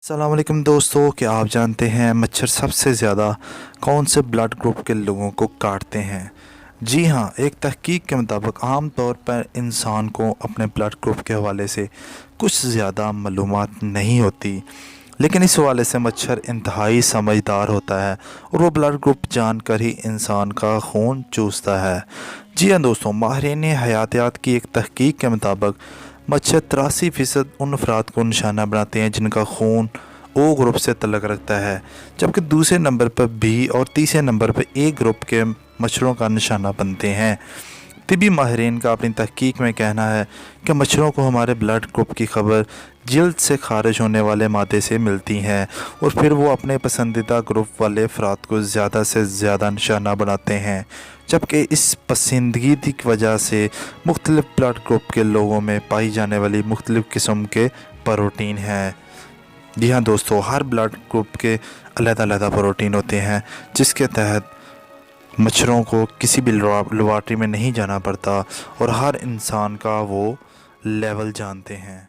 अस्सलाम वालेकुम दोस्तों, क्या आप जानते हैं मच्छर सबसे ज़्यादा कौन से ब्लड ग्रुप के लोगों को काटते हैं? जी हाँ, एक तहकीक के मुताबिक आम तौर पर इंसान को अपने ब्लड ग्रुप के हवाले से कुछ ज़्यादा मालूमात नहीं होती, लेकिन इस हवाले से मच्छर इंतहाई समझदार होता है और वो ब्लड ग्रुप जानकर ही इंसान का खून चूसता है। जी हाँ दोस्तों, माहिरीन हयातियात की एक तहकीक के मुताबिक मच्छर 83% उन अफराद को निशाना बनाते हैं जिनका खून ओ ग्रुप से तल्लुक़ रखता है, जबकि दूसरे नंबर पर बी और तीसरे नंबर पर ए ग्रुप के मच्छरों का निशाना बनते हैं। तिबी माहिरीन का अपनी तहकीक में कहना है कि मच्छरों को हमारे ब्लड ग्रुप की खबर जल्द से खारिज होने वाले मादे से मिलती हैं और फिर वो अपने पसंदीदा ग्रुप वाले अफराद को ज़्यादा से ज़्यादा निशाना बनाते हैं, जबकि इस पसंदगी की वजह से मुख्तलिफ ब्लड ग्रुप के लोगों में पाई जाने वाली मुख्तलिफ किस्म के प्रोटीन हैं। जी हाँ दोस्तों, हर ब्लड ग्रुप के अलग-अलग प्रोटीन होते हैं, जिसके तहत मच्छरों को किसी भी लेबॉरेटरी में नहीं जाना पड़ता और हर इंसान का वो लेवल जानते हैं।